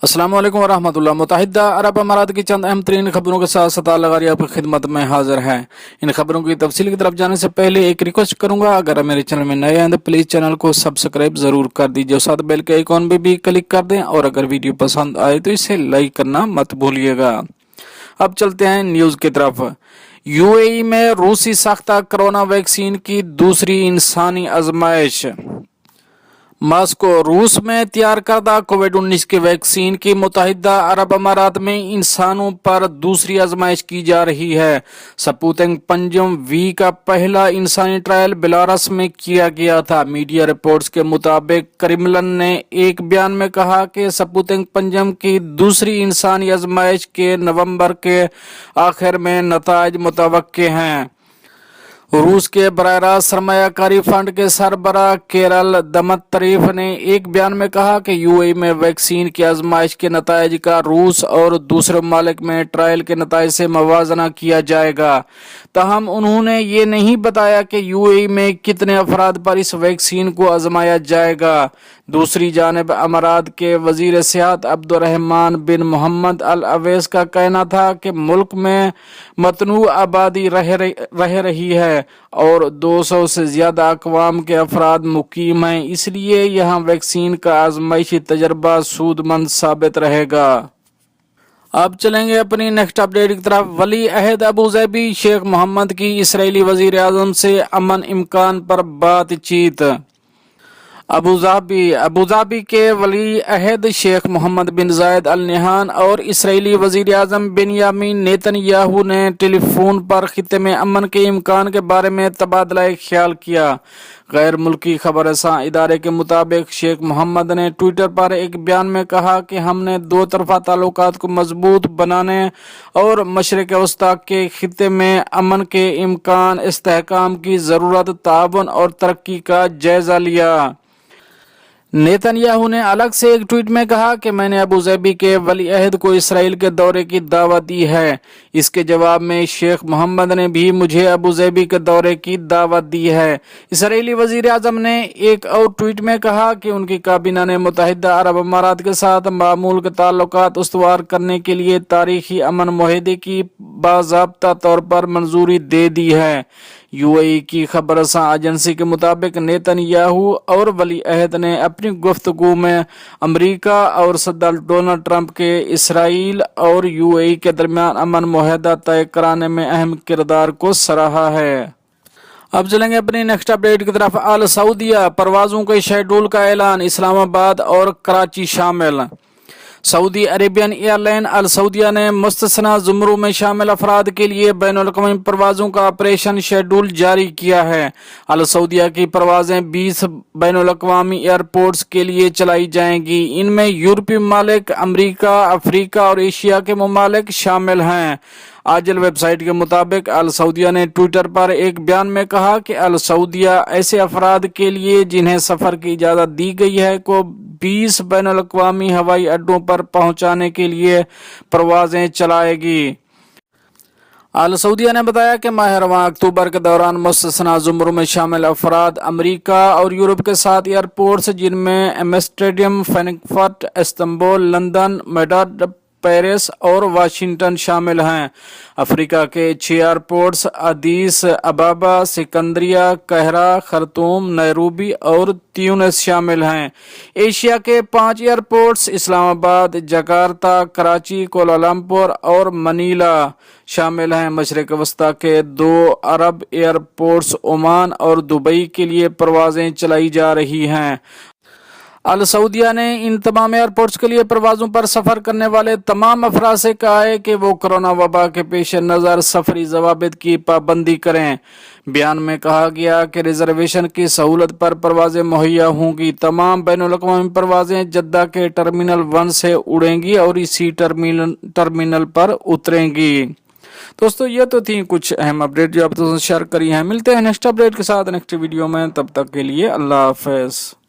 अस्सलाम वालेकुम वरहमतुल्लाह। मुत्तहिदा अरब अमारात की चंद अहम तरीन खबरों के साथ सतार लगारी आपकी खिदमत में हाजिर है। इन खबरों की तफसील की तरफ जाने से पहले एक रिक्वेस्ट करूंगा, अगर आप मेरे चैनल में नए हैं तो प्लीज़ चैनल को सब्सक्राइब ज़रूर कर दीजिए और साथ बेल के आइकॉन पे भी क्लिक कर दें, और अगर वीडियो पसंद आए तो इसे लाइक करना मत भूलिएगा। अब चलते हैं न्यूज़ की तरफ। यूएई में रूसी साख्ता कोरोना वैक्सीन की दूसरी इंसानी आजमाइश। मॉस्को। रूस में तैयार करदा कोविड-19 की वैक्सीन की मुत्तहिदा अरब अमारात में इंसानों पर दूसरी आजमाइश की जा रही है। स्पुतनिक 5V का पहला इंसानी ट्रायल बेलारस में किया गया था। मीडिया रिपोर्ट्स के मुताबिक क्रेमलिन ने एक बयान में कहा कि स्पुतनिक 5 की दूसरी इंसानी आजमाइश के नवंबर के आखिर में नताइज मुतवक्के हैं। रूस के बराह सरमायाकारी फंड के सरबराह केरल दमतरीफ ने एक बयान में कहा कि यूएई में वैक्सीन की आजमाइश के नताइज का रूस और दूसरे ममालिक में ट्रायल के नताइज से मवाजना किया जाएगा। ताहम उन्होंने ये नहीं बताया कि यूएई में कितने अफराद पर इस वैक्सीन को आजमाया जाएगा। दूसरी जानिब अमारात के वजीर सियाहत अब्दुर्रहमान बिन मोहम्मद अल अवैस का कहना था कि मुल्क में मतनू आबादी रह रही है और 200 से ज्यादा अक़वाम के अफराद मुकीम हैं, इसलिए यहाँ वैक्सीन का आजमाइशी तजर्बा सूदमंद साबित रहेगा। अब चलेंगे अपनी नेक्स्ट अपडेट की तरफ। वली अहद अबूधाबी शेख मोहम्मद की इसराइली वजीर आजम से अमन इम्कान पर बातचीत। अबूधाबी के वली अहद शेख मोहम्मद बिन जायद अल नहयान और इसराइली वजीर आजम बेंयामीन नेतन्याहू ने टेलीफोन पर खित्ते में अमन के इम्कान के बारे में तबादला ख्याल किया। गैर मुल्की खबरसां इदारे के मुताबिक शेख मोहम्मद ने ट्विटर पर एक बयान में कहा कि हमने दो तरफा ताल्लुकात को मजबूत बनाने और मशरिक वस्ता के खित्ते में अमन के इम्कान, इस्तेहकाम की ज़रूरत, ताउन और तरक्की का जायजा लिया। नेतन्याहू ने अलग से एक ट्वीट में कहा कि मैंने अबूधाबी के वली अहद को इसराइल के दौरे की दावत दी है। इसके जवाब में शेख मोहम्मद ने भी मुझे अबूधाबी के दौरे की दावत दी है। इसराइली वजीर आजम ने एक और ट्वीट में कहा कि उनकी काबीना ने मुत्तहिदा अरब अमारात के साथ मामूल के ताल्लुकात उस्तवार करने के लिए तारीखी अमन मुआहदे की बाज़ाब्ता तौर पर मंजूरी दे दी है। यूएई की खबरसां एजेंसी के मुताबिक नेतन्याहू और वली अहद ने अपनी गुफ्तगू में अमेरिका और सदर डोनाल्ड ट्रंप के इसराइल और यूएई के दरमियान अमन मुआहदा तय कराने में अहम किरदार को सराहा है। अब चलेंगे अपनी नेक्स्ट अपडेट की तरफ। अल सऊदिया परवाजों के शेड्यूल का ऐलान, इस्लामाबाद और कराची शामिल। सऊदी अरेबियन एयरलाइन अल सऊदिया ने मुस्तस्ना जुमरों में शामिल अफराद के लिए बैनुल-अक़वामी परवाज़ों का ऑपरेशन शेड्यूल जारी किया है। अल सऊदिया की परवाज़ें 20 बैनुल-अक़वामी एयरपोर्ट्स के लिए चलाई जाएंगी। इनमें यूरोपीय ममालिक, अमरीका, अफ्रीका और एशिया के ममालिक शामिल हैं। आजल वेबसाइट के मुताबिक अल सऊदिया ने ट्विटर पर एक बयान में कहा कि अल सऊदिया ऐसे अफराद के लिए जिन्हें सफर की इजाजत दी गई है को 20 बैनुल-अक़वामी हवाई अड्डों पर पहुंचाने के लिए परवाजें चलाएगी। अल सऊदिया ने बताया कि माह रवां अक्टूबर के दौरान मुस्तस्ना जुमरों में शामिल अफराद अमरीका और यूरोप के 7 एयरपोर्ट्स जिनमें Amsterdam, Frankfurt, Istanbul, London, Madrid, Paris और वाशिंगटन शामिल हैं। अफ्रीका के 6 एयरपोर्ट्स अदीस अबाबा, सिकंदरिया, कहरा, खर्तूम, नैरोबी और ट्यूनिस शामिल हैं। एशिया के 5 airports Islamabad, Jakarta, Karachi, Kuala Lumpur और मनीला शामिल हैं। मशरिक वस्ता के 2 अरब एयरपोर्ट्स ओमान और दुबई के लिए परवाजें चलाई जा रही हैं। अल सऊदिया ने इन तमाम एयरपोर्ट्स के लिए परवाज़ों पर सफ़र करने वाले तमाम अफराद से कहा है कि वो कोरोना वबा के पेश नज़र सफरी ज़वाबित की पाबंदी करें। बयान में कहा गया कि रिजर्वेशन की सहूलत पर परवाज़ें मुहैया होंगी। तमाम बैनुल-अक़वामी परवाज़ें जद्दा के टर्मिनल 1 से उड़ेंगी और इसी टर्मिनल पर उतरेंगी। दोस्तों, ये तो थी कुछ अहम अपडेट जो आप तो शेयर करी हैं। मिलते हैं नेक्स्ट अपडेट के साथ नेक्स्ट वीडियो में, तब तक के लिए अल्लाह हाफ़िज़।